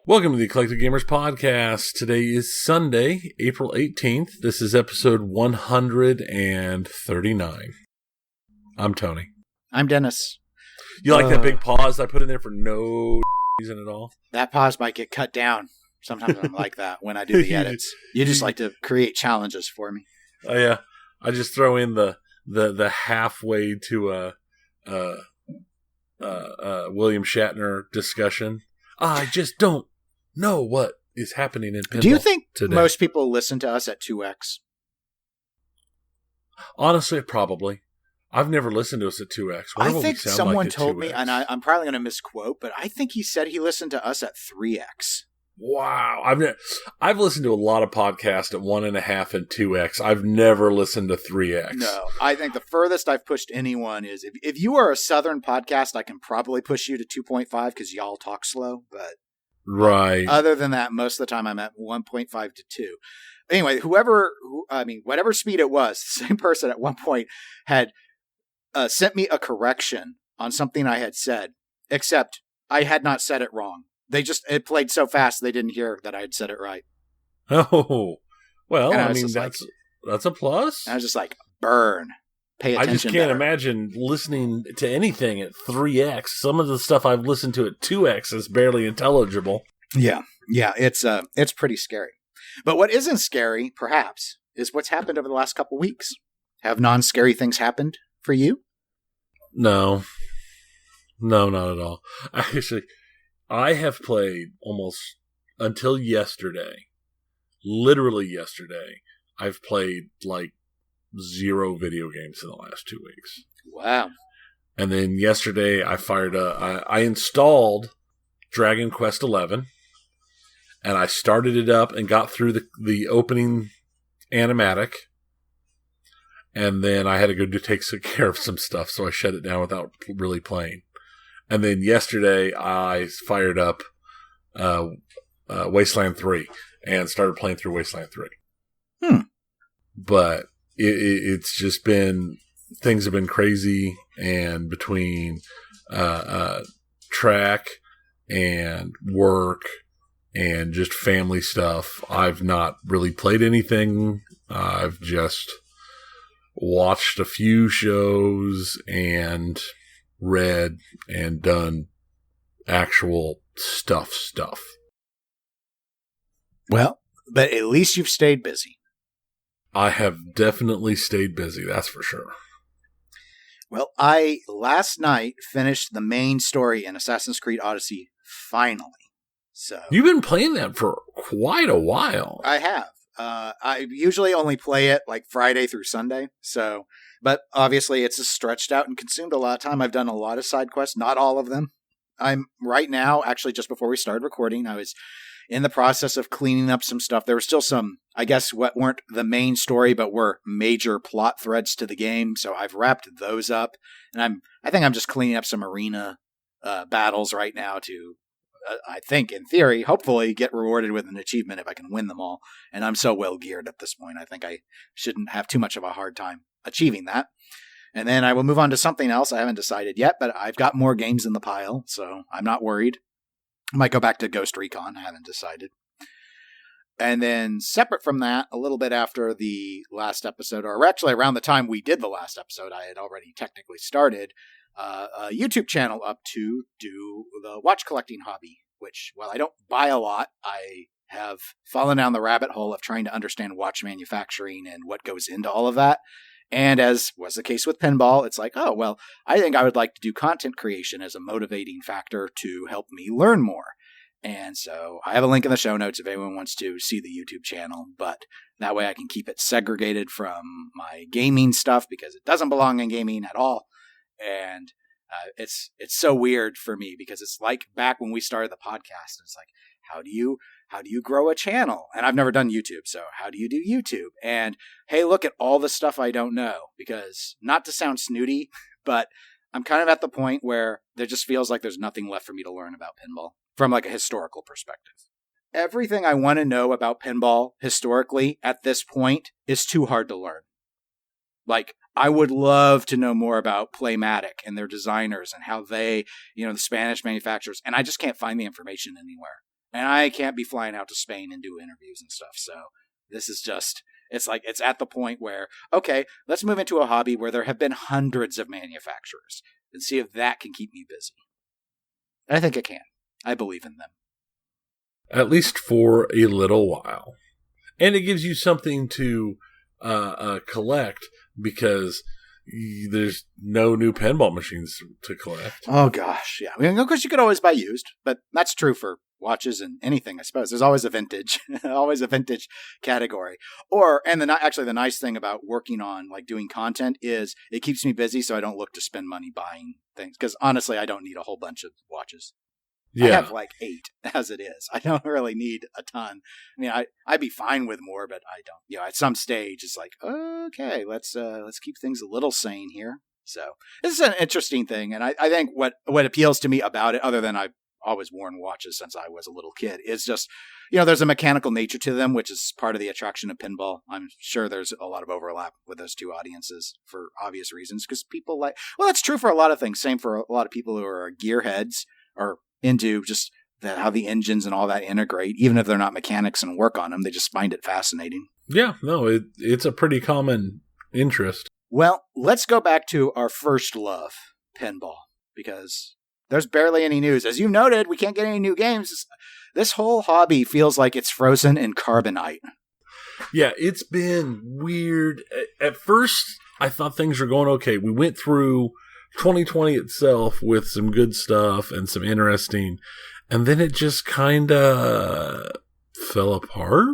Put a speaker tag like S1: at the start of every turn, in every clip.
S1: Welcome to the Eclectic Gamers Podcast. Today is Sunday, April 18th. This is episode 139. I'm Tony.
S2: I'm Dennis.
S1: You like that big pause I put in there for no reason at all?
S2: That pause might get cut down. Sometimes I'm like that when I do the edits. You just like to create challenges for me.
S1: Oh, yeah. I just throw in the halfway to William Shatner discussion. I just don't know what is happening in pinball.
S2: Do you think
S1: today.
S2: Most people listen to us at 2x?
S1: Honestly, probably. I've never listened to us at 2x.
S2: I think someone told me, and I'm probably going to misquote, but I think he said he listened to us at 3x.
S1: Wow. I've listened to a lot of podcasts at 1.5 and 2x. I've never listened to 3x.
S2: No, I think the furthest I've pushed anyone is if you are a Southern podcast, I can probably push you to 2.5 because y'all talk slow. But
S1: right.
S2: Other than that, most of the time I'm at 1.5 to 2. Anyway, whatever speed it was, the same person at one point had sent me a correction on something I had said, except I had not said it wrong. It played so fast they didn't hear that I had said it right.
S1: Oh, well, that's a plus.
S2: I was just like, burn. Pay attention.
S1: I just can't imagine listening to anything at 3x. Some of the stuff I've listened to at 2x is barely intelligible.
S2: Yeah, it's pretty scary. But what isn't scary, perhaps, is what's happened over the last couple weeks. Have non-scary things happened for you?
S1: No, not at all. Actually, I have played almost until yesterday, literally yesterday, I've played like 0 video games in the last 2 weeks.
S2: Wow.
S1: And then yesterday I installed Dragon Quest XI, and I started it up and got through the opening animatic. And then I had to go take care of some stuff, so I shut it down without really playing. And then yesterday, I fired up Wasteland 3 and started playing through Wasteland 3. But it's just been, things have been crazy, and between track and work and just family stuff, I've not really played anything. I've just watched a few shows and read and done actual stuff.
S2: Well, but at least you've stayed busy.
S1: I have definitely stayed busy, that's for sure.
S2: Well, I last night finished the main story in Assassin's Creed Odyssey, finally. So
S1: you've been playing that for quite a while.
S2: I have. I usually only play it like Friday through Sunday. But obviously it's stretched out and consumed a lot of time. I've done a lot of side quests, not all of them. I'm right now, actually, just before we started recording, I was in the process of cleaning up some stuff. There were still some, I guess, what weren't the main story, but were major plot threads to the game. So I've wrapped those up, and I think I'm just cleaning up some arena battles right now to, I think, in theory, hopefully get rewarded with an achievement if I can win them all. And I'm so well geared at this point, I think I shouldn't have too much of a hard time achieving that. And then I will move on to something else. I haven't decided yet, but I've got more games in the pile, so I'm not worried. I might go back to Ghost Recon. I haven't decided. And then separate from that, a little bit after the last episode, or actually around the time we did the last episode, I had already technically started a YouTube channel up to do the watch collecting hobby, which, while I don't buy a lot, I have fallen down the rabbit hole of trying to understand watch manufacturing and what goes into all of that. And as was the case with pinball, it's like, oh, well, I think I would like to do content creation as a motivating factor to help me learn more. And so I have a link in the show notes if anyone wants to see the YouTube channel, but that way I can keep it segregated from my gaming stuff because it doesn't belong in gaming at all. And it's so weird for me because it's like back when we started the podcast. It's like, how do you grow a channel? And I've never done YouTube, so how do you do YouTube? And hey, look at all the stuff I don't know, because not to sound snooty, but I'm kind of at the point where there just feels like there's nothing left for me to learn about pinball from like a historical perspective. Everything I want to know about pinball historically at this point is too hard to learn. Like, I would love to know more about Playmatic and their designers and how they, the Spanish manufacturers, and I just can't find the information anywhere. And I can't be flying out to Spain and do interviews and stuff. So this is just, it's like, it's at the point where, okay, let's move into a hobby where there have been hundreds of manufacturers and see if that can keep me busy. I think it can. I believe in them.
S1: At least for a little while. And it gives you something to collect because there's no new pinball machines to collect.
S2: Oh, gosh. Yeah. I mean, of course, you could always buy used, but that's true for watches and anything, I suppose. There's always a vintage, always a vintage category. And the nice thing about working on, like, doing content is it keeps me busy so I don't look to spend money buying things. Because honestly, I don't need a whole bunch of watches. Yeah. I have like 8 as it is. I don't really need a ton. I mean, I'd be fine with more, but I don't. You know, at some stage, it's like, okay, let's keep things a little sane here. So this is an interesting thing, and I think what appeals to me about it, other than I've always worn watches since I was a little kid, is just, you know, there's a mechanical nature to them, which is part of the attraction of pinball. I'm sure there's a lot of overlap with those two audiences for obvious reasons, because people like, well, that's true for a lot of things. Same for a lot of people who are gearheads or into just how the engines and all that integrate, even if they're not mechanics and work on them, they just find it fascinating.
S1: Yeah, no, it's a pretty common interest.
S2: Well, let's go back to our first love, pinball, because there's barely any news. As you noted, we can't get any new games. This whole hobby feels like it's frozen in carbonite.
S1: Yeah, it's been weird. At first, I thought things were going okay. We went through 2020 itself with some good stuff and some interesting, and then it just kind of fell apart.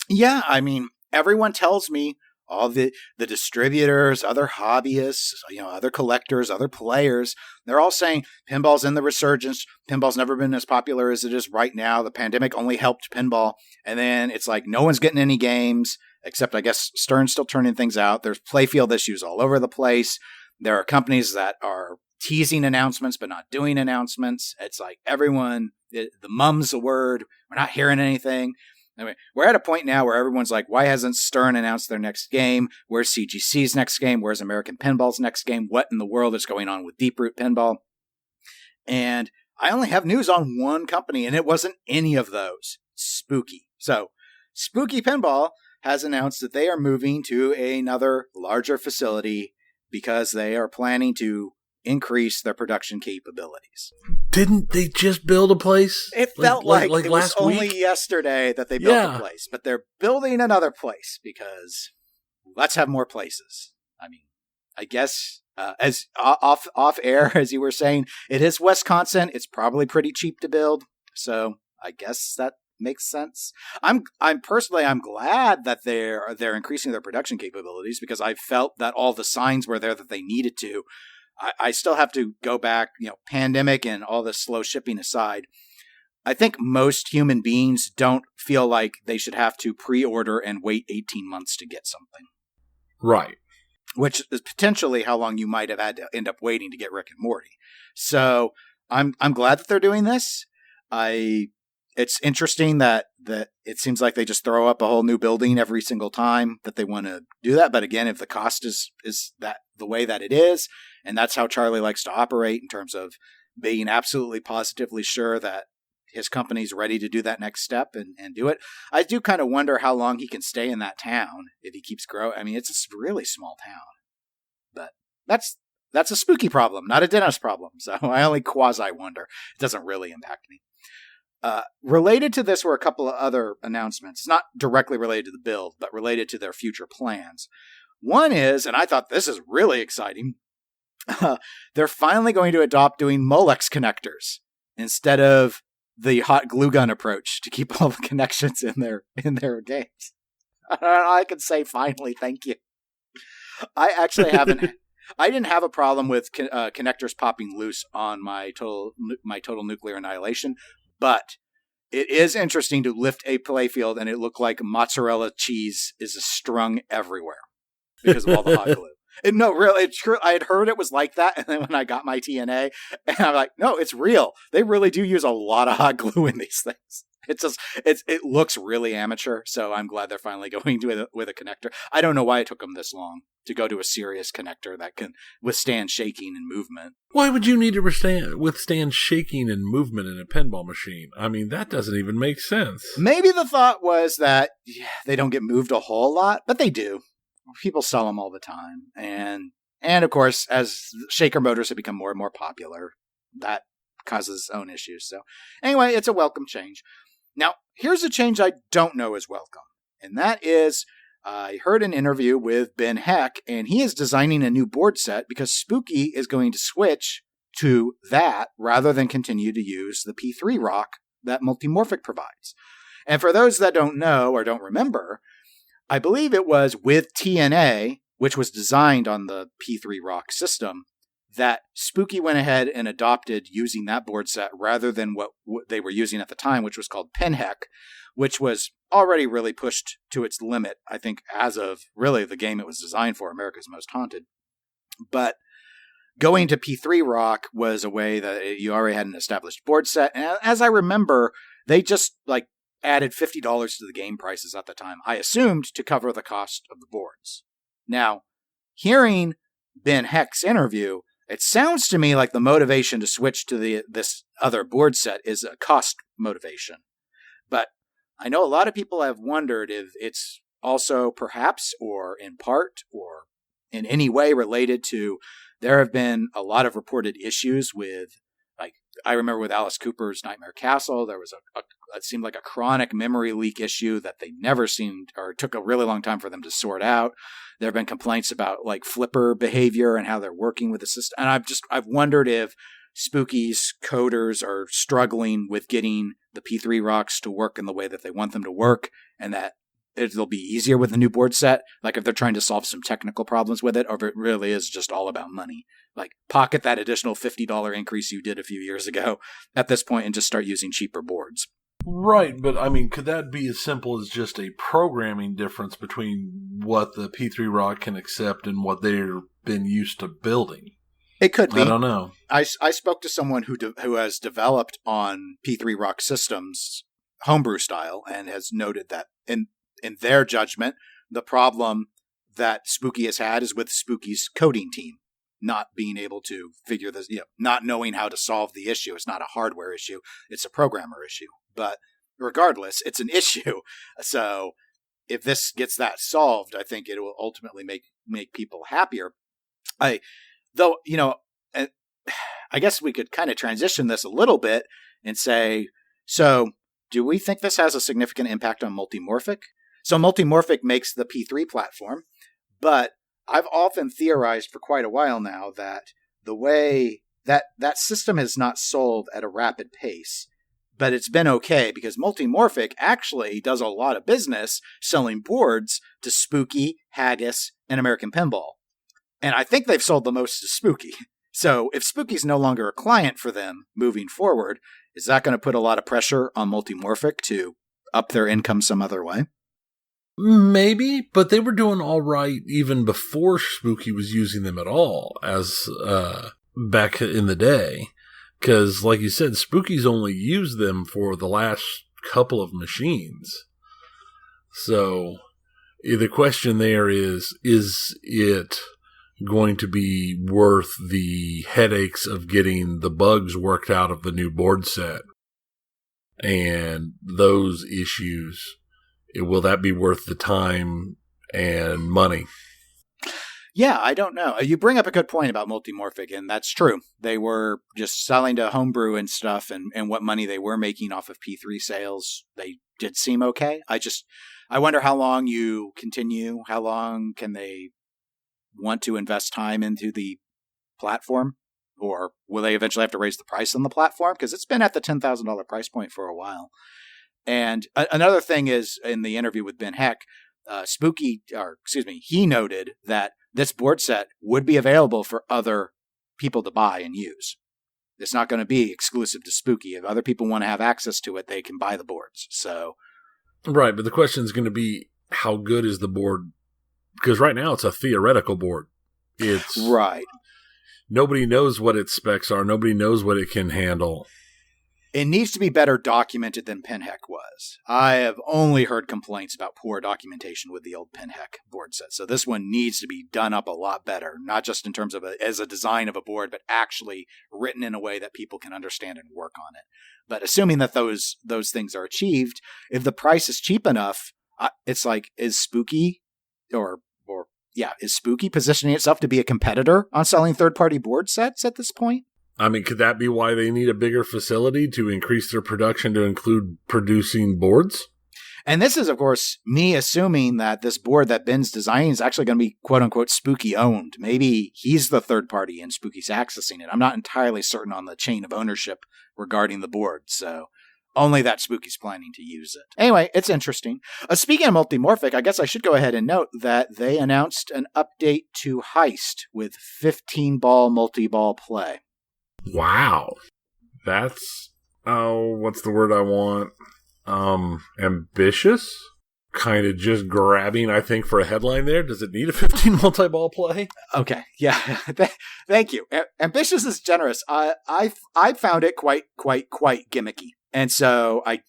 S1: Yeah,
S2: I mean, everyone tells me, all the distributors, other hobbyists, you know, other collectors, other players, they're all saying pinball's in the resurgence. Pinball's never been as popular as it is right now. The pandemic only helped pinball. And then it's like no one's getting any games, except I guess Stern's still turning things out. There's playfield issues all over the place. There are companies that are teasing announcements but not doing announcements. It's like everyone, the mum's the word. We're not hearing anything. Anyway, we're at a point now where everyone's like, why hasn't Stern announced their next game? Where's CGC's next game? Where's American Pinball's next game? What in the world is going on with Deep Root Pinball? And I only have news on one company, and it wasn't any of those. Spooky. So, Spooky Pinball has announced that they are moving to another larger facility because they are planning to increase their production capabilities.
S1: Didn't they just build a place?
S2: It felt like it was only
S1: week?
S2: Yesterday that they built a place, but they're building another place because let's have more places. I mean, I guess as off air, as you were saying, it is Wisconsin. It's probably pretty cheap to build, so I guess that makes sense. I'm personally glad that they're increasing their production capabilities because I felt that all the signs were there that they needed to. I still have to go back, you know, pandemic and all this slow shipping aside. I think most human beings don't feel like they should have to pre-order and wait 18 months to get something.
S1: Right.
S2: Which is potentially how long you might have had to end up waiting to get Rick and Morty. So I'm glad that they're doing this. It's interesting that it seems like they just throw up a whole new building every single time that they want to do that. But again, if the cost is that the way that it is, and that's how Charlie likes to operate in terms of being absolutely positively sure that his company's ready to do that next step and do it. I do kind of wonder how long he can stay in that town if he keeps growing. I mean, it's a really small town, but that's a spooky problem, not a Dennis problem. So I only quasi wonder. It doesn't really impact me. Related to this were a couple of other announcements, not directly related to the build, but related to their future plans. One is, and I thought this is really exciting, they're finally going to adopt doing Molex connectors instead of the hot glue gun approach to keep all the connections in their games. I can say finally, thank you. I actually I didn't have a problem with connectors popping loose on my total nuclear annihilation, but it is interesting to lift a playfield and it looked like mozzarella cheese is strung everywhere because of all the hot glue. No, really, it's true. I had heard it was like that, and then when I got my TNA, and I'm like, no, it's real. They really do use a lot of hot glue in these things. It looks really amateur, so I'm glad they're finally going with a connector. I don't know why it took them this long to go to a serious connector that can withstand shaking and movement.
S1: Why would you need to withstand shaking and movement in a pinball machine? I mean, that doesn't even make sense.
S2: Maybe the thought was that they don't get moved a whole lot, but they do. People sell them all the time. And of course, as shaker motors have become more and more popular, that causes its own issues. So anyway, it's a welcome change. Now, here's a change I don't know is welcome. And that is, I heard an interview with Ben Heck, and he is designing a new board set because Spooky is going to switch to that rather than continue to use the P3 Rock that Multimorphic provides. And for those that don't know or don't remember, I believe it was with TNA, which was designed on the P3 Rock system, that Spooky went ahead and adopted using that board set rather than what they were using at the time, which was called Pinheck, which was already really pushed to its limit, I think, as of really the game it was designed for, America's Most Haunted. But going to P3 Rock was a way that you already had an established board set. And as I remember, they just added $50 to the game prices at the time, I assumed to cover the cost of the boards. Now, hearing Ben Heck's interview, it sounds to me like the motivation to switch to this other board set is a cost motivation. But I know a lot of people have wondered if it's also perhaps or in part or in any way related to there have been a lot of reported issues with, I remember with Alice Cooper's Nightmare Castle, there was it seemed like a chronic memory leak issue that they never seemed, or it took a really long time for them to sort out. There have been complaints about flipper behavior and how they're working with the system. And I've wondered if Spooky's coders are struggling with getting the P3 rocks to work in the way that they want them to work, and that it'll be easier with the new board set. If they're trying to solve some technical problems with it, or if it really is just all about money. Pocket that additional $50 increase you did a few years ago at this point and just start using cheaper boards.
S1: Right, but I mean, could that be as simple as just a programming difference between what the P3 Rock can accept and what they've been used to building?
S2: It could be.
S1: I don't know.
S2: I spoke to someone who has developed on P3 Rock systems homebrew style and has noted that in their judgment, the problem that Spooky has had is with Spooky's coding team not being able to figure this, not knowing how to solve the issue. It's not a hardware issue. It's a programmer issue. But regardless, it's an issue. So if this gets that solved, I think it will ultimately make people happier. I guess we could kind of transition this a little bit and say, so do we think this has a significant impact on Multimorphic? So Multimorphic makes the P3 platform, but I've often theorized for quite a while now that the way that system has not sold at a rapid pace, but it's been okay because Multimorphic actually does a lot of business selling boards to Spooky, Haggis, and American Pinball. And I think they've sold the most to Spooky. So if Spooky's no longer a client for them moving forward, is that going to put a lot of pressure on Multimorphic to up their income some other way?
S1: Maybe, but they were doing all right even before Spooky was using them at all, as back in the day. Because, like you said, Spooky's only used them for the last couple of machines. So the question there is it going to be worth the headaches of getting the bugs worked out of the new board set? And those issues, will that be worth the time and money?
S2: Yeah, I don't know. You bring up a good point about Multimorphic, and that's true. They were just selling to homebrew and stuff, and what money they were making off of P3 sales, they did seem okay. I wonder how long you continue. How long can they want to invest time into the platform? Or will they eventually have to raise the price on the platform? Because it's been at the $10,000 price point for a while. And another thing is, in the interview with Ben Heck, he noted that this board set would be available for other people to buy and use. It's not going to be exclusive to Spooky. If other people want to have access to it, they can buy the boards. So,
S1: right, but the question is going to be, how good is the board? Because right now it's a theoretical board. It's
S2: right.
S1: Nobody knows what its specs are. Nobody knows what it can handle.
S2: it needs to be better documented than Pinheck was. I have only heard complaints about poor documentation with the old Pinheck board set. So this one needs to be done up a lot better, not just in terms of as a design of a board, but actually written in a way that people can understand and work on it. But assuming that those things are achieved, if the price is cheap enough, it's like, is Spooky positioning itself to be a competitor on selling third-party board sets at this point?
S1: I mean, could that be why they need a bigger facility to increase their production to include producing boards?
S2: And this is, of course, me assuming that this board that Ben's designing is actually going to be quote-unquote Spooky owned. Maybe he's the third party and Spooky's accessing it. I'm not entirely certain on the chain of ownership regarding the board, so only that Spooky's planning to use it. Anyway, it's interesting. Speaking of multimorphic, I guess I should go ahead and note that they announced an update to Heist with 15-ball multi-ball play.
S1: Wow. That's, what's the word I want? Ambitious? Kind of just grabbing, I think, for a headline there. Does it need a 15 multi-ball play?
S2: Okay, yeah. Thank you. Ambitious is generous. I found it quite gimmicky. And so I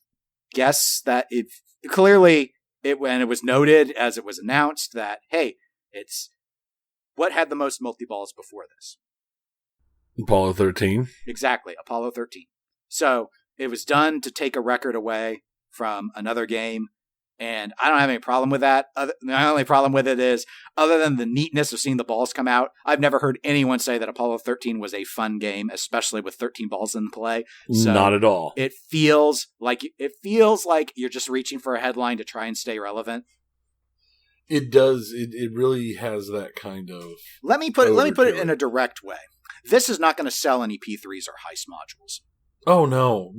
S2: guess that when it was noted as it was announced that, hey, it's what had the most multi-balls before this?
S1: Apollo 13.
S2: Exactly, Apollo 13. So it was done to take a record away from another game, and I don't have any problem with that. My only problem with it is, other than the neatness of seeing the balls come out, I've never heard anyone say that Apollo 13 was a fun game, especially with 13 balls in play. So
S1: not at all.
S2: It feels like you're just reaching for a headline to try and stay relevant.
S1: It does. It really has that kind of.
S2: Let me put it in a direct way. This is not going to sell any P3s or Heist modules.
S1: Oh, no.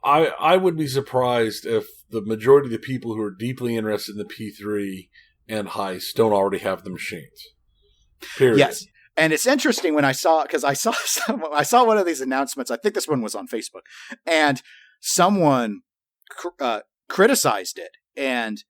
S1: I would be surprised if the majority of the people who are deeply interested in the P3 and Heist don't already have the machines. Period.
S2: Yes. And it's interesting when I saw one of these announcements. I think this one was on Facebook, and someone criticized it, and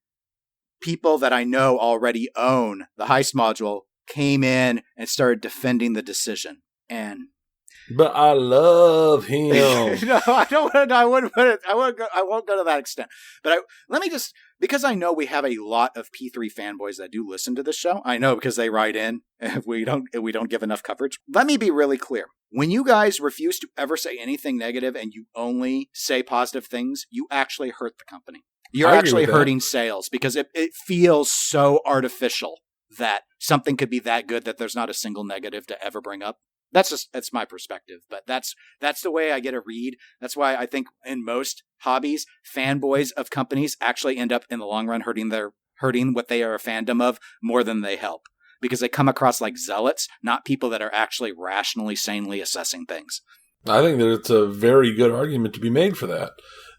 S2: people that I know already own the Heist module came in and started defending the decision.
S1: But I love him.
S2: No, I don't. I wouldn't put it. I won't go to that extent. But let me just, because I know we have a lot of P3 fanboys that do listen to this show. I know because they write in if we don't give enough coverage. Let me be really clear. When you guys refuse to ever say anything negative and you only say positive things, you actually hurt the company. You're actually hurting sales because it feels so artificial that something could be that good that there's not a single negative to ever bring up. That's my perspective, but that's the way I get a read. That's why I think in most hobbies, fanboys of companies actually end up in the long run hurting what they are a fandom of more than they help, because they come across like zealots, not people that are actually rationally, sanely assessing things.
S1: I think that it's a very good argument to be made for that.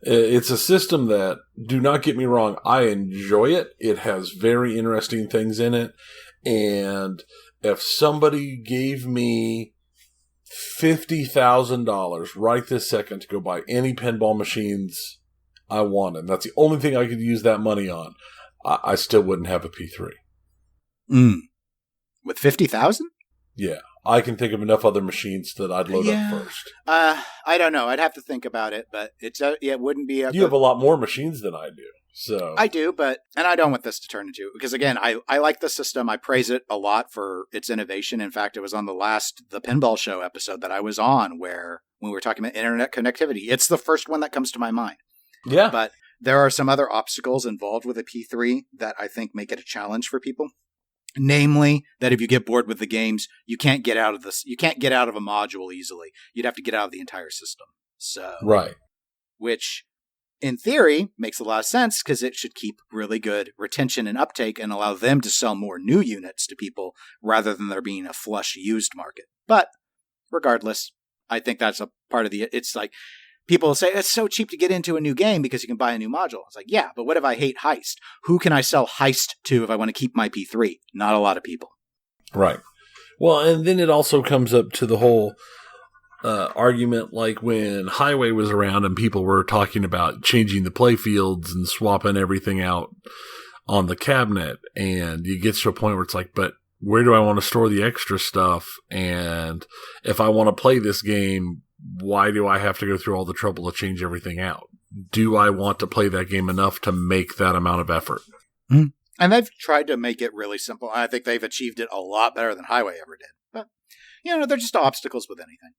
S1: It's a system that, do not get me wrong, I enjoy it. It has very interesting things in it. And if somebody gave me $50,000 right this second to go buy any pinball machines I wanted, and that's the only thing I could use that money on, I still wouldn't have a P3.
S2: With 50,000?
S1: Yeah. I can think of enough other machines that I'd load up first.
S2: I don't know. I'd have to think about it, but it wouldn't be.
S1: You have a lot more machines than I do. So
S2: I do, and I don't want this to turn into, because again, I like the system. I praise it a lot for its innovation. In fact, it was on the Pinball Show episode that I was on, where when we were talking about internet connectivity, it's the first one that comes to my mind.
S1: Yeah.
S2: But there are some other obstacles involved with a P3 that I think make it a challenge for people. Namely, that if you get bored with the games, you can't get out of a module easily. You'd have to get out of the entire system. So
S1: right.
S2: Which in theory makes a lot of sense, because it should keep really good retention and uptake and allow them to sell more new units to people rather than there being a flush used market. But regardless, I think that's a part of it's like, people say it's so cheap to get into a new game because you can buy a new module. It's like, yeah, but what if I hate Heist? Who can I sell Heist to if I want to keep my P3? Not a lot of people.
S1: Right. Well, and then it also comes up to the whole argument, like when Highway was around and people were talking about changing the play fields and swapping everything out on the cabinet. And you get to a point where it's like, but where do I want to store the extra stuff? And if I want to play this game, why do I have to go through all the trouble to change everything out? Do I want to play that game enough to make that amount of effort?
S2: Mm-hmm. And they've tried to make it really simple. I think they've achieved it a lot better than Highway ever did. But, they're just obstacles with anything.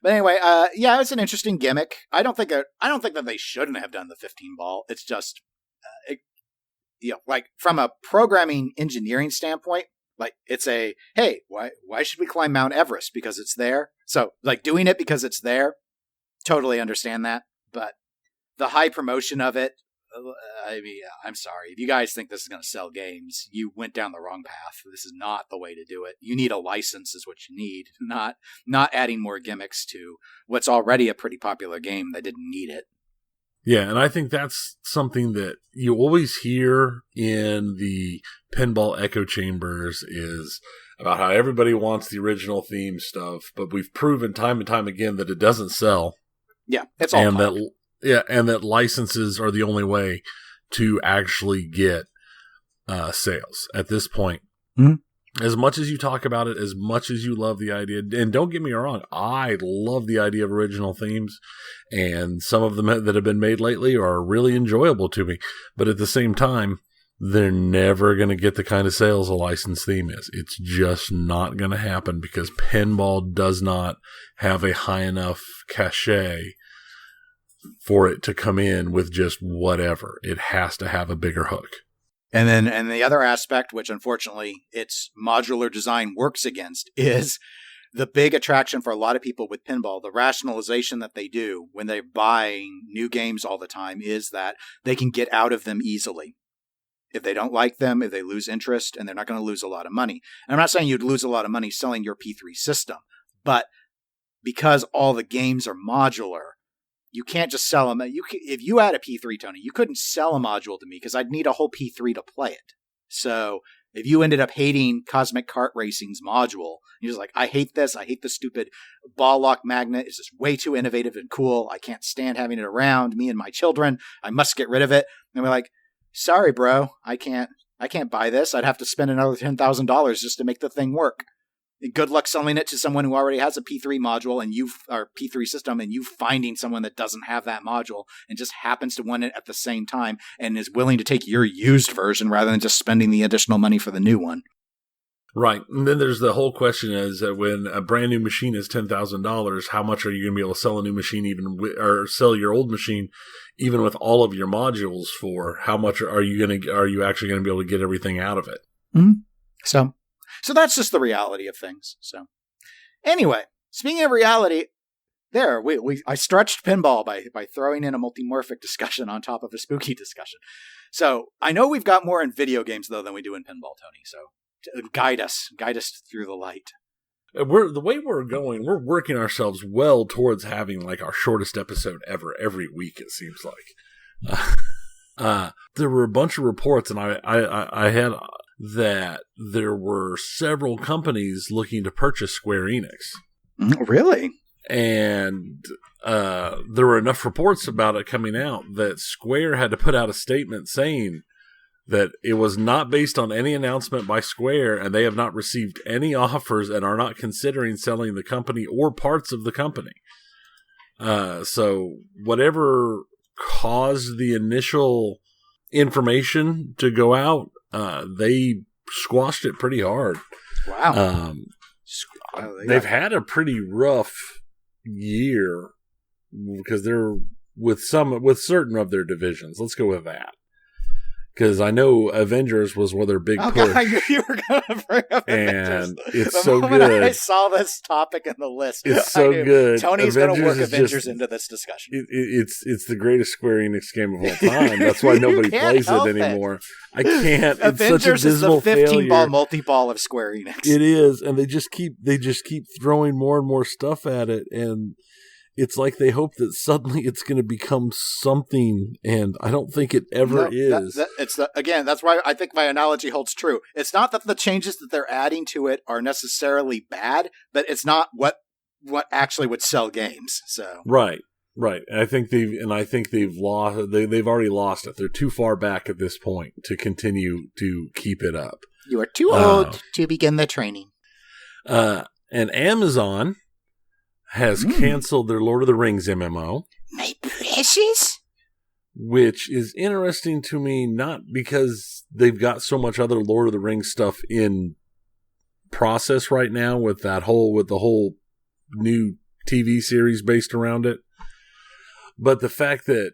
S2: But anyway, it's an interesting gimmick. I don't think that they shouldn't have done the 15 ball. It's just, like from a programming engineering standpoint, like it's hey, why should we climb Mount Everest? Because it's there. So like doing it because it's there, totally understand that. But the high promotion of it, I'm sorry. If you guys think this is going to sell games, you went down the wrong path. This is not the way to do it. You need a license is what you need, not adding more gimmicks to what's already a pretty popular game that didn't need it.
S1: Yeah, and I think that's something that you always hear in the pinball echo chambers is about how everybody wants the original theme stuff, but we've proven time and time again that it doesn't sell.
S2: Yeah, it's all talk.
S1: And that licenses are the only way to actually get sales at this point. Mm-hmm. As much as you talk about it, as much as you love the idea, and don't get me wrong, I love the idea of original themes, and some of them that have been made lately are really enjoyable to me. But at the same time, they're never going to get the kind of sales a licensed theme is. It's just not going to happen because pinball does not have a high enough cachet for it to come in with just whatever. It has to have a bigger hook.
S2: And the other aspect, which unfortunately its modular design works against, is the big attraction for a lot of people with pinball. The rationalization that they do when they're buying new games all the time is that they can get out of them easily. If they don't like them, if they lose interest, and they're not going to lose a lot of money. And I'm not saying you'd lose a lot of money selling your P3 system, but because all the games are modular, you can't just sell them. If you had a P3, Tony, you couldn't sell a module to me because I'd need a whole P3 to play it. So if you ended up hating Cosmic Kart Racing's module, you're just like, I hate this. I hate the stupid ball lock magnet. It's just way too innovative and cool. I can't stand having it around me and my children. I must get rid of it. And we're like, sorry, bro, I can't buy this. I'd have to spend another $10,000 just to make the thing work. Good luck selling it to someone who already has a P3 module or P3 system, and you finding someone that doesn't have that module and just happens to want it at the same time and is willing to take your used version rather than just spending the additional money for the new one.
S1: Right. And then there's the whole question is that when a brand new machine is $10,000, how much are you going to be able to sell a new machine or sell your old machine even with all of your modules for? How much are you actually going to be able to get everything out of it?
S2: Mm-hmm. So that's just the reality of things. So anyway, speaking of reality, I stretched pinball by throwing in a multimorphic discussion on top of a spooky discussion. So I know we've got more in video games though than we do in pinball, Tony. So guide us through the light.
S1: The way we're going, we're working ourselves well towards having like our shortest episode ever every week. It seems like there were a bunch of reports, and I had that there were several companies looking to purchase Square Enix.
S2: Really?
S1: And there were enough reports about it coming out that Square had to put out a statement saying that it was not based on any announcement by Square, and they have not received any offers and are not considering selling the company or parts of the company. So whatever caused the initial information to go out, they squashed it pretty hard.
S2: Wow.
S1: They've had a pretty rough year because they're with certain of their divisions. Let's go with that. Because I know Avengers was one of their big push.
S2: God, I knew you were going to bring up Avengers.
S1: And it's so good.
S2: I saw this topic in the list.
S1: It's so good.
S2: Tony's going to work Avengers into this discussion.
S1: It's the greatest Square Enix game of all time. That's why nobody plays it anymore. I can't.
S2: Avengers
S1: it's such a dismal
S2: is the 15-ball
S1: failure.
S2: multi-ball of Square Enix.
S1: It is, and they just keep throwing more and more stuff at it, and it's like they hope that suddenly it's going to become something, and I don't think it ever is.
S2: That's why I think my analogy holds true. It's not that the changes that they're adding to it are necessarily bad, but it's not what actually would sell games. So
S1: right. I think they've lost. They've already lost it. They're too far back at this point to continue to keep it up.
S2: You are too old to begin the training.
S1: And Amazon has canceled their Lord of the Rings MMO.
S2: My precious?
S1: Which is interesting to me, not because they've got so much other Lord of the Rings stuff in process right now with the whole new TV series based around it, but the fact that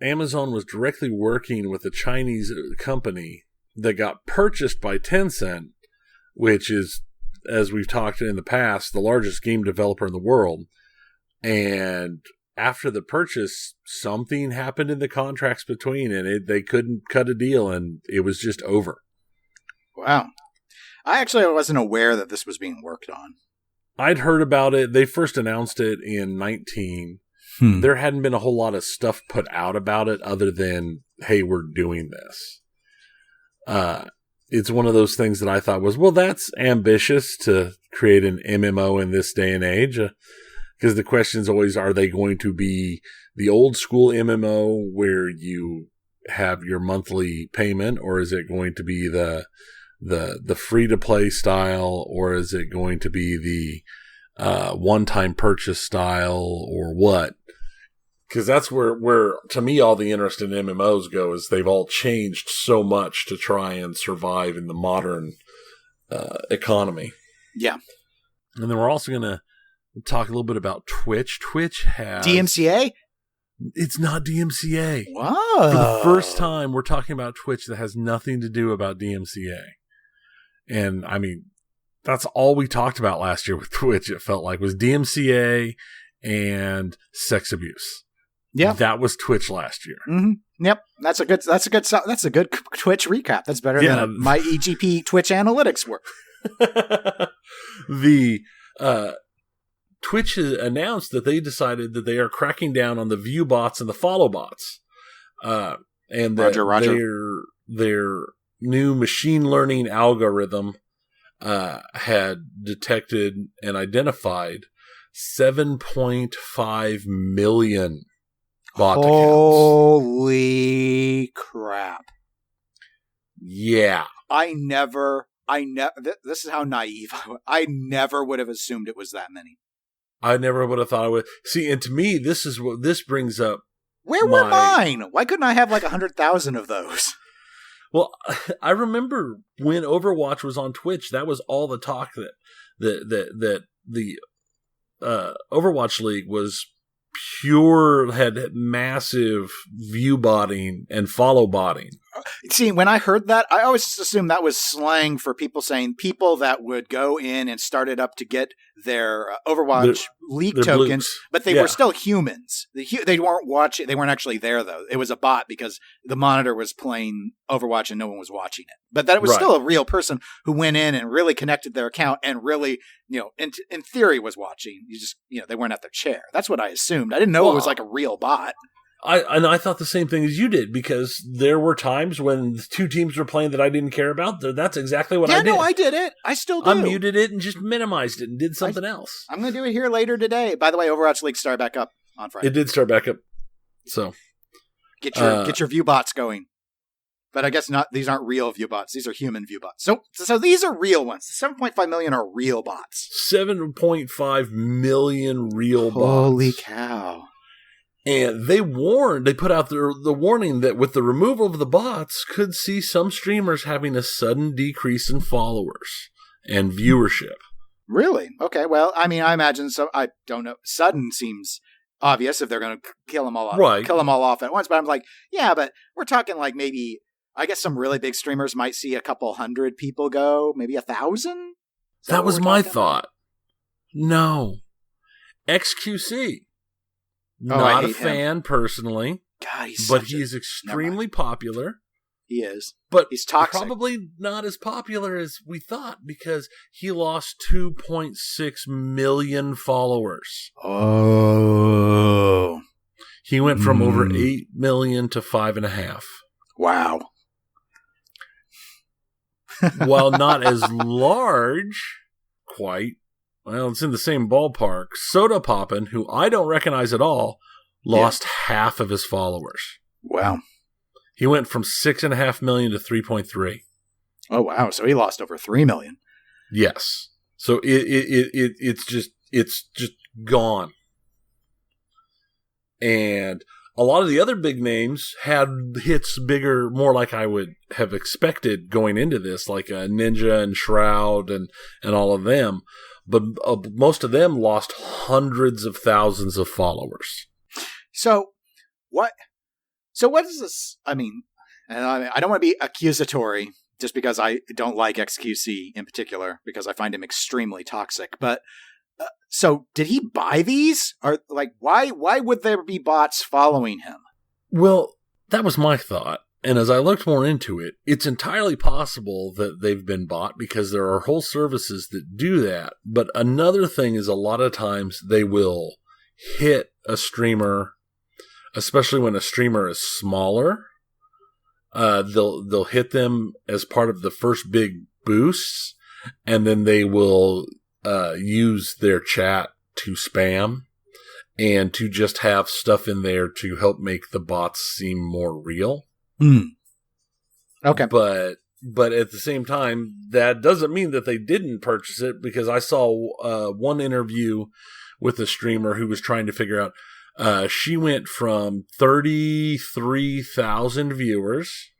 S1: Amazon was directly working with a Chinese company that got purchased by Tencent, which is, as we've talked in the past, the largest game developer in the world. And after the purchase, something happened in the contracts between, and they couldn't cut a deal, and it was just over.
S2: Wow. I wasn't aware that this was being worked on.
S1: I'd heard about it. They first announced it in 19. There hadn't been a whole lot of stuff put out about it other than, hey, we're doing this. It's one of those things that I thought was, well, that's ambitious to create an MMO in this day and age. Because the question is always, are they going to be the old school MMO where you have your monthly payment, or is it going to be the free to play style, or is it going to be the one-time purchase style, or what? Because that's where to me all the interest in MMOs go, is they've all changed so much to try and survive in the modern economy.
S2: Yeah.
S1: And then we're also going to talk a little bit about Twitch. Twitch has...
S2: DMCA?
S1: It's not DMCA.
S2: Wow.
S1: For the first time, we're talking about Twitch that has nothing to do about DMCA. And, I mean, that's all we talked about last year with Twitch, it felt like, was DMCA and sex abuse. Yeah. That was Twitch last year.
S2: Mm-hmm. Yep. That's a good Twitch recap. That's better than my EGP Twitch analytics work.
S1: The Twitch has announced that they decided that they are cracking down on the view bots and the follow bots. And that their new machine learning algorithm had detected and identified 7.5 million bot accounts.
S2: Holy crap.
S1: Yeah.
S2: This is how naive I never would have assumed it was that many.
S1: I never would have thought it would. See, and to me, this is what this brings up.
S2: Where were mine? Why couldn't I have like 100,000 of those?
S1: Well, I remember when Overwatch was on Twitch, that was all the talk that the Overwatch League was had massive view botting and follow botting.
S2: See, when I heard that, I always just assumed that was slang for people saying people that would go in and start it up to get their Overwatch League tokens, but they were still humans. They weren't watching. They weren't actually there, though. It was a bot because the monitor was playing Overwatch and no one was watching it. But that it was still a real person who went in and really connected their account and really, in theory was watching. They weren't at their chair. That's what I assumed. I didn't know it was like a real bot.
S1: I thought the same thing as you did, because there were times when the two teams were playing that I didn't care about. That's exactly what I did.
S2: Yeah, no, I did it. I still do.
S1: I muted it and just minimized it and did something else.
S2: I'm going to do it here later today. By the way, Overwatch League started back up on Friday.
S1: It did start back up. So
S2: get your view bots going. But I guess not. These aren't real view bots. These are human view bots. So these are real ones. The 7.5 million are real bots.
S1: 7.5 million real bots.
S2: Holy cow.
S1: And they put out the warning that with the removal of the bots, could see some streamers having a sudden decrease in followers and viewership.
S2: Really? Okay. Well, I mean, I imagine so. I don't know. Sudden seems obvious if they're going to kill them all off, kill them all off at once. But I'm like, yeah, but we're talking like maybe, I guess some really big streamers might see a couple hundred people go, maybe 1,000.
S1: That was my thought. No. XQC. Not a fan personally.
S2: God,
S1: he's extremely popular.
S2: He is.
S1: But
S2: he's toxic.
S1: Probably not as popular as we thought, because he lost 2.6 million followers.
S2: Oh.
S1: He went from over 8 million to 5.5.
S2: Wow.
S1: While not as large, quite. Well, it's in the same ballpark. Soda Poppin', who I don't recognize at all, lost half of his followers.
S2: Wow.
S1: He went from 6.5 million to 3.3.
S2: Oh, wow. So he lost over 3 million.
S1: Yes. So it's just gone. And a lot of the other big names had hits bigger, more like I would have expected going into this, like Ninja and Shroud and all of them. But most of them lost hundreds of thousands of followers.
S2: So what is this? I mean, and I don't want to be accusatory just because I don't like XQC in particular, because I find him extremely toxic. But so did he buy these? Or like, why would there be bots following him?
S1: Well, that was my thought. And as I looked more into it, it's entirely possible that they've been bought because there are whole services that do that. But another thing is a lot of times they will hit a streamer, especially when a streamer is smaller. They'll hit them as part of the first big boosts, and then they will use their chat to spam and to just have stuff in there to help make the bots seem more real.
S2: Okay.
S1: But at the same time, that doesn't mean that they didn't purchase it, because I saw one interview with a streamer who was trying to figure out, she went from 33,000 viewers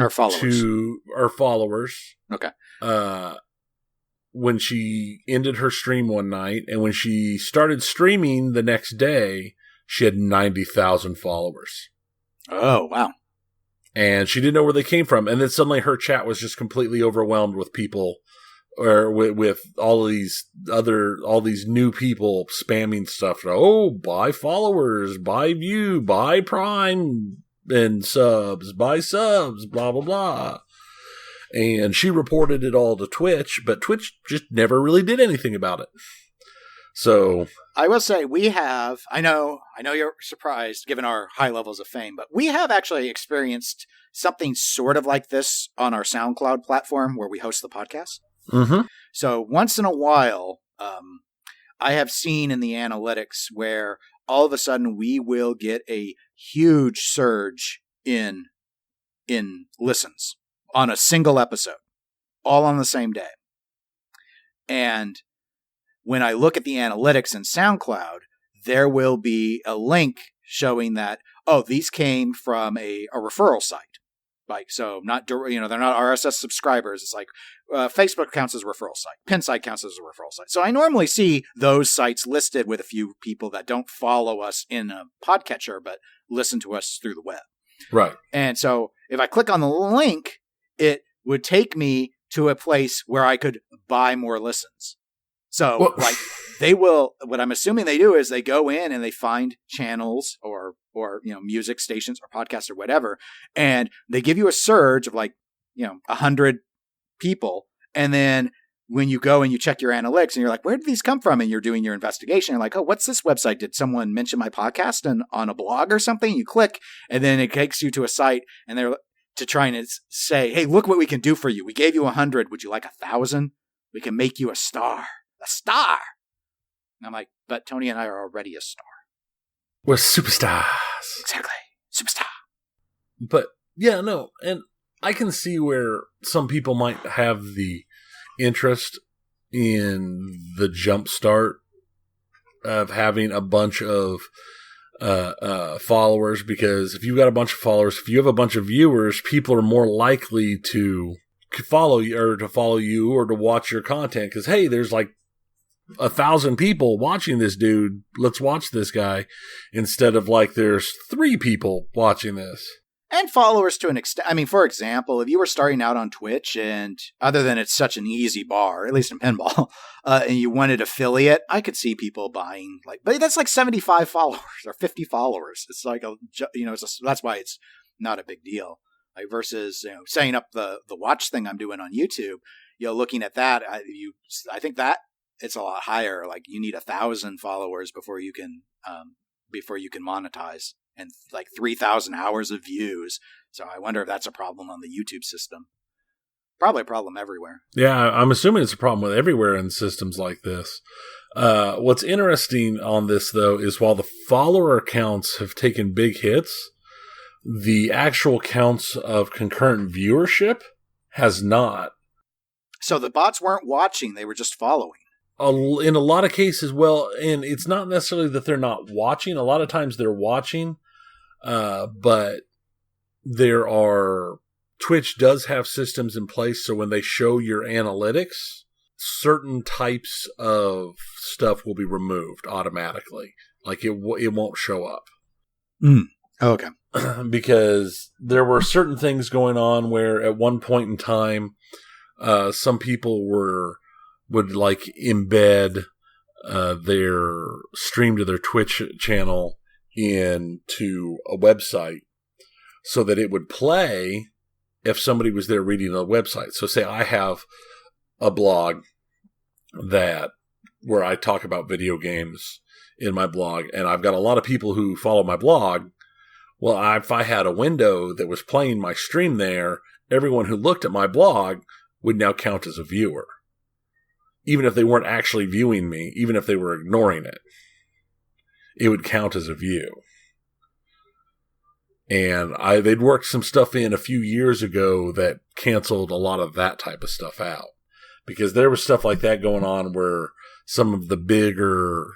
S2: or
S1: followers.
S2: Okay.
S1: When she ended her stream one night, and when she started streaming the next day, she had 90,000 followers.
S2: Oh, wow.
S1: And she didn't know where they came from. And then suddenly her chat was just completely overwhelmed with people, or with all these new people spamming stuff. Oh, buy followers, buy view, buy Prime and subs, buy subs, blah, blah, blah. And she reported it all to Twitch, but Twitch just never really did anything about it. So
S2: I will say I know you're surprised given our high levels of fame, but we have actually experienced something sort of like this on our SoundCloud platform where we host the podcast.
S1: Mm-hmm.
S2: So once in a while, I have seen in the analytics where all of a sudden we will get a huge surge in listens on a single episode, all on the same day. And when I look at the analytics in SoundCloud, there will be a link showing that, oh, these came from a referral site. Like, so not, they're not RSS subscribers. It's like Facebook counts as a referral site. Pinside counts as a referral site. So I normally see those sites listed with a few people that don't follow us in a podcatcher, but listen to us through the web.
S1: Right.
S2: And so if I click on the link, it would take me to a place where I could buy more listens. So what I'm assuming they do is they go in and they find channels or music stations or podcasts or whatever, and they give you a surge of 100 people. And then when you go and you check your analytics and you're like, where did these come from? And you're doing your investigation. You're like, oh, what's this website? Did someone mention my podcast on a blog or something? You click, and then it takes you to a site, and they're to try and say, hey, look what we can do for you. We gave you 100. Would you like 1,000? We can make you a star. A star. And I'm like, but Tony and I are already a star.
S1: We're superstars.
S2: Exactly. Superstar.
S1: But yeah, no. And I can see where some people might have the interest in the jump start of having a bunch of followers, because if you've got a bunch of followers, if you have a bunch of viewers, people are more likely to follow you or to watch your content, because hey, there's like 1,000 people watching this dude, let's watch this guy, instead of like there's 3 people watching this.
S2: And followers to an extent. I mean, for example, if you were starting out on Twitch, and other than it's such an easy bar, at least in pinball, and you wanted affiliate, I could see people buying but that's like 75 followers or 50 followers. It's like that's why it's not a big deal. Like versus setting up the watch thing I'm doing on YouTube. Looking at that, I think that it's a lot higher. Like you need 1,000 followers before you can monetize. And like 3,000 hours of views. So I wonder if that's a problem on the YouTube system. Probably a problem everywhere.
S1: Yeah, I'm assuming it's a problem with everywhere in systems like this. What's interesting on this, though, is while the follower counts have taken big hits, the actual counts of concurrent viewership has not.
S2: So the bots weren't watching, they were just following.
S1: in a lot of cases, well, and it's not necessarily that they're not watching. A lot of times they're watching, but Twitch does have systems in place, so when they show your analytics, certain types of stuff will be removed automatically. Like it won't show up.
S2: Oh, okay.
S1: Because there were certain things going on where at one point in time, some people would like embed their stream to their Twitch channel into a website so that it would play if somebody was there reading the website. So say I have a blog where I talk about video games in my blog, and I've got a lot of people who follow my blog. Well, if I had a window that was playing my stream there, everyone who looked at my blog would now count as a viewer. Even if they weren't actually viewing me, even if they were ignoring it, it would count as a view. And they'd worked some stuff in a few years ago that canceled a lot of that type of stuff out. Because there was stuff like that going on where some of the bigger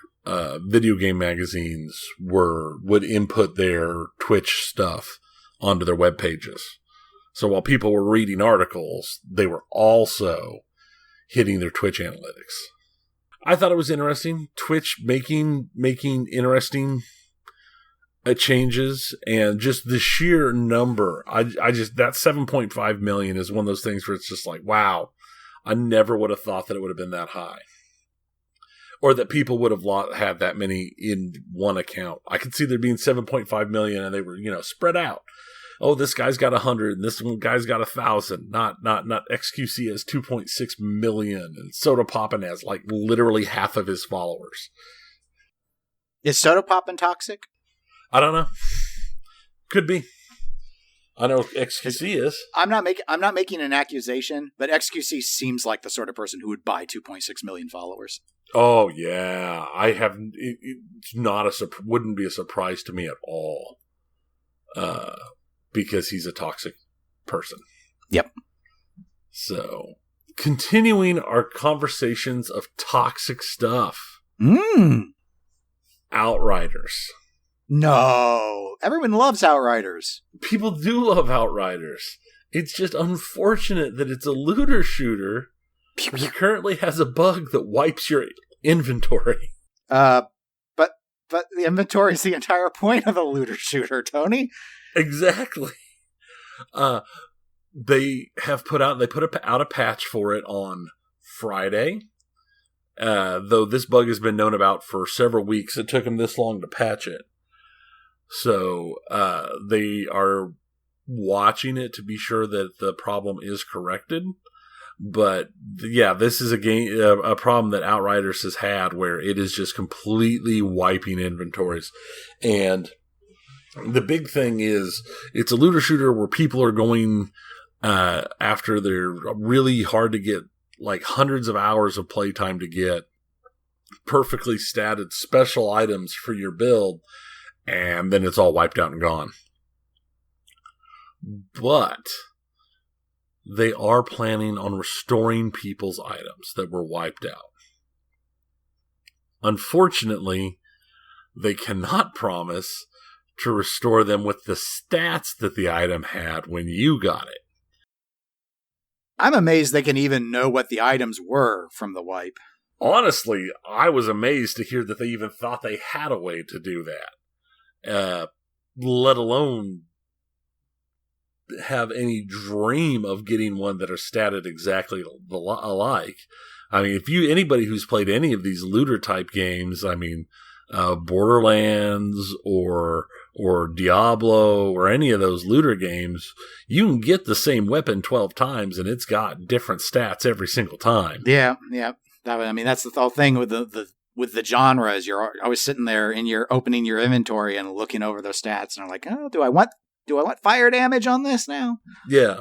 S1: video game magazines would input their Twitch stuff onto their web pages. So while people were reading articles, they were also hitting their Twitch analytics. I thought it was interesting. Twitch making interesting changes, and just the sheer number. I just, that 7.5 million is one of those things where it's just like, wow, I never would have thought that it would have been that high. Or that people would have had that many in one account. I could see there being 7.5 million and they were, spread out. Oh, this guy's got 100 and this one guy's got 1,000. Not XQC has 2.6 million and Soda Poppin has like literally half of his followers.
S2: Is Soda Poppin toxic?
S1: I don't know. Could be. I know XQC is.
S2: I'm not making an accusation, but XQC seems like the sort of person who would buy 2.6 million followers.
S1: Oh yeah, I have. It's wouldn't be a surprise to me at all, because he's a toxic person.
S2: Yep.
S1: So, continuing our conversations of toxic stuff. Outriders.
S2: No, everyone loves Outriders.
S1: People do love Outriders. It's just unfortunate that it's a looter shooter. It currently has a bug that wipes your inventory.
S2: But the inventory is the entire point of a looter shooter, Tony.
S1: Exactly. They put out a patch for it on Friday. Though this bug has been known about for several weeks, it took them this long to patch it. So they are watching it to be sure that the problem is corrected. But yeah, this is a problem that Outriders has had where it is just completely wiping inventories. And the big thing is it's a looter shooter where people are going after they're really hard to get, like hundreds of hours of playtime to get perfectly statted special items for your build, and then it's all wiped out and gone. But they are planning on restoring people's items that were wiped out. Unfortunately, they cannot promise to restore them with the stats that the item had when you got it.
S2: I'm amazed they can even know what the items were from the wipe.
S1: Honestly, I was amazed to hear that they even thought they had a way to do that. Let alone have any dream of getting one that are statted exactly alike. I mean, anybody who's played any of these looter type games, I mean, Borderlands or Diablo or any of those looter games, you can get the same weapon 12 times and it's got different stats every single time.
S2: Yeah. I mean, that's the whole thing with the genres. You're always sitting there and you're opening your inventory and looking over those stats and I'm like, oh, do I want fire damage on this now?
S1: Yeah.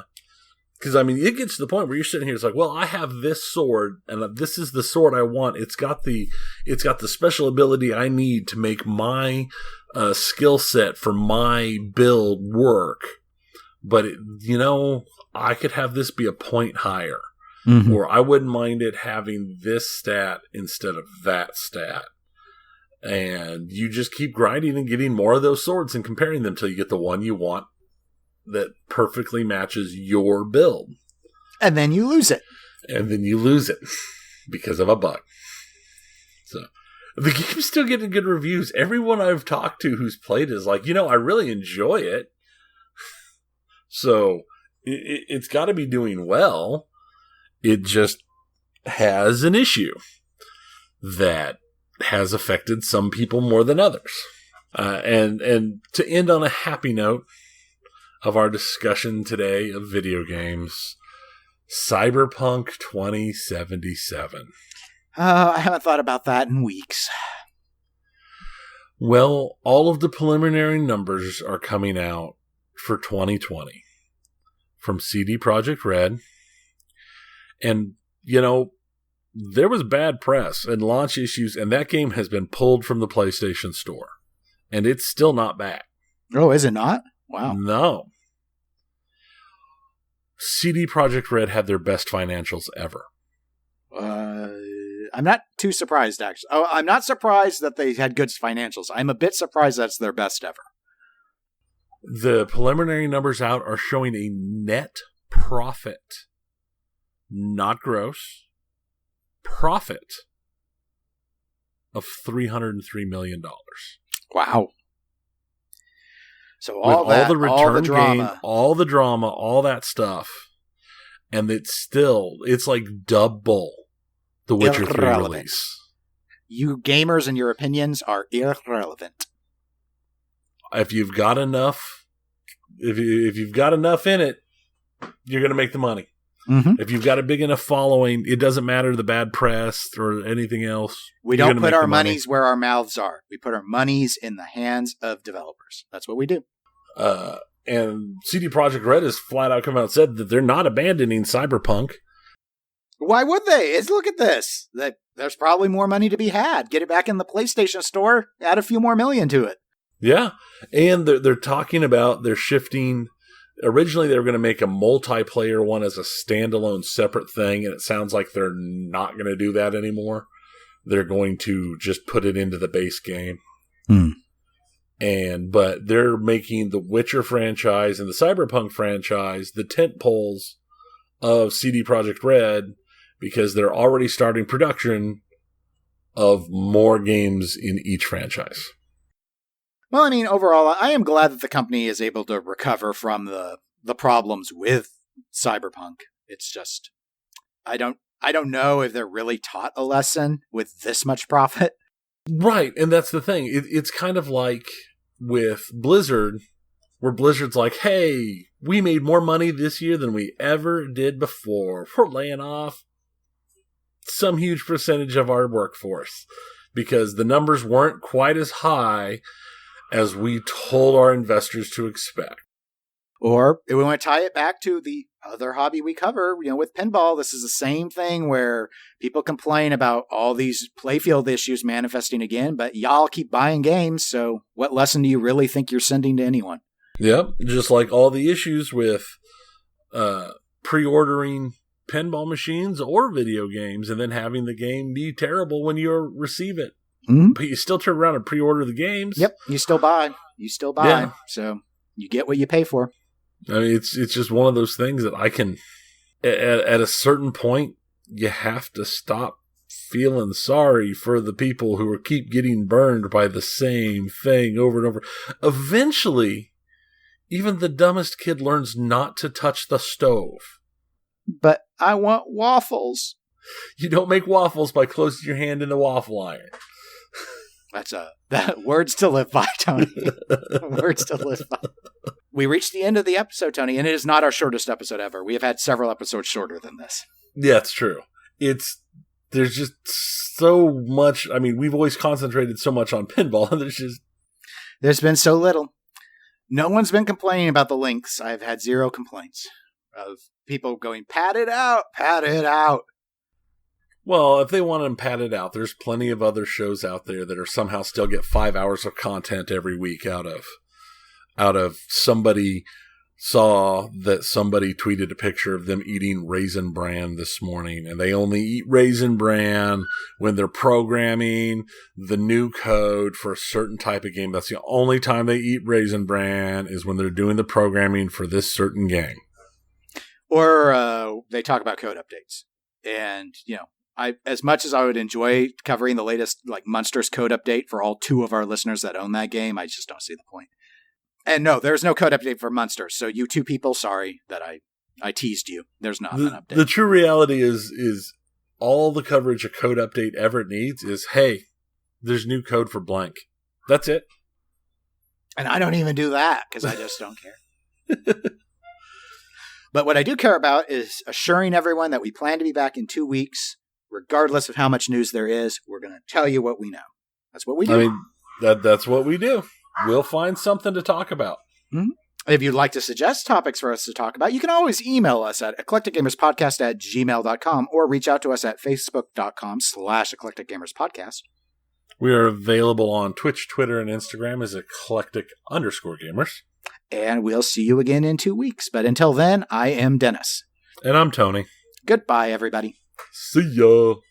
S1: Because, I mean, it gets to the point where you're sitting here, it's like, well, I have this sword, and this is the sword I want. It's got the special ability I need to make my skill set for my build work. But, I could have this be a point higher.
S2: Mm-hmm.
S1: Or I wouldn't mind it having this stat instead of that stat. And you just keep grinding and getting more of those swords and comparing them till you get the one you want that perfectly matches your build.
S2: And then you lose it.
S1: And then you lose it because of a bug. So the game's still getting good reviews. Everyone I've talked to who's played is like, I really enjoy it. So it's got to be doing well. It just has an issue that has affected some people more than others. And to end on a happy note of our discussion today of video games, Cyberpunk 2077.
S2: I haven't thought about that in weeks.
S1: Well, all of the preliminary numbers are coming out for 2020 from CD Projekt Red. And, there was bad press and launch issues, and that game has been pulled from the PlayStation Store. And it's still not back.
S2: Oh, is it not? Wow.
S1: No. CD Projekt Red had their best financials ever.
S2: I'm not too surprised, actually. Oh, I'm not surprised that they had good financials. I'm a bit surprised that's their best ever.
S1: The preliminary numbers out are showing a net profit, not gross, profit of $303 million.
S2: Wow. So
S1: all the return game, all the drama, all that stuff. And it's like double the Witcher 3 release.
S2: You gamers and your opinions are irrelevant.
S1: If you've got enough, if you've got enough in it, you're going to make the money.
S2: Mm-hmm.
S1: If you've got a big enough following, it doesn't matter the bad press or anything else.
S2: We don't put our monies where our mouths are. We put our monies in the hands of developers. That's what we do.
S1: And CD Projekt Red has flat out come out and said that they're not abandoning Cyberpunk.
S2: Why would they? Look at this. There's probably more money to be had. Get it back in the PlayStation Store. Add a few more million to it.
S1: Yeah. And they're talking about they're shifting. Originally, they were going to make a multiplayer one as a standalone separate thing, and it sounds like they're not going to do that anymore. They're going to just put it into the base game. But they're making the Witcher franchise and the Cyberpunk franchise the tentpoles of CD Projekt Red because they're already starting production of more games in each franchise.
S2: Well, I mean, overall, I am glad that the company is able to recover from the problems with Cyberpunk. It's just, I don't know if they're really taught a lesson with this much profit.
S1: Right, and that's the thing. It's kind of like with Blizzard, where Blizzard's like, hey, we made more money this year than we ever did before. We're laying off some huge percentage of our workforce because the numbers weren't quite as high as we told our investors to expect.
S2: Or if we want to tie it back to the other hobby we cover, with pinball, this is the same thing where people complain about all these playfield issues manifesting again, but y'all keep buying games, so what lesson do you really think you're sending to anyone?
S1: Yep, just like all the issues with pre-ordering pinball machines or video games and then having the game be terrible when you receive it.
S2: Mm-hmm.
S1: But you still turn around and pre-order the games.
S2: Yep, you still buy. Yeah. So you get what you pay for.
S1: I mean, it's just one of those things that I can, at a certain point, you have to stop feeling sorry for the people who keep getting burned by the same thing over and over. Eventually, even the dumbest kid learns not to touch the stove.
S2: But I want waffles.
S1: You don't make waffles by closing your hand in the waffle iron.
S2: That words to live by, Tony. Words to live by. We reached the end of the episode, Tony, and it is not our shortest episode ever. We have had several episodes shorter than this.
S1: Yeah, it's true. There's just so much. I mean, we've always concentrated so much on pinball, and there's
S2: been so little. No one's been complaining about the links. I've had zero complaints of people going, pat it out, pat it out.
S1: Well, if they want them padded out, there's plenty of other shows out there that are somehow still get 5 hours of content every week out of somebody saw that somebody tweeted a picture of them eating Raisin Bran this morning, and they only eat Raisin Bran when they're programming the new code for a certain type of game. That's the only time they eat Raisin Bran is when they're doing the programming for this certain game.
S2: Or they talk about code updates. And, as much as I would enjoy covering the latest Munsters code update for all 2 of our listeners that own that game, I just don't see the point. And no, there's no code update for Munsters. So you 2 people, sorry that I teased you. There's not an update.
S1: The true reality is all the coverage a code update ever needs is, hey, there's new code for blank. That's it.
S2: And I don't even do that because I just don't care. But what I do care about is assuring everyone that we plan to be back in 2 weeks. Regardless of how much news there is, we're going to tell you what we know. That's what we do.
S1: I mean, that's what we do. We'll find something to talk about.
S2: Mm-hmm. If you'd like to suggest topics for us to talk about, you can always email us at eclecticgamerspodcast@gmail.com or reach out to us at facebook.com/eclecticgamerspodcast.
S1: We are available on Twitch, Twitter, and Instagram as eclectic_gamers.
S2: And we'll see you again in 2 weeks. But until then, I am Dennis.
S1: And I'm Tony.
S2: Goodbye, everybody.
S1: See ya.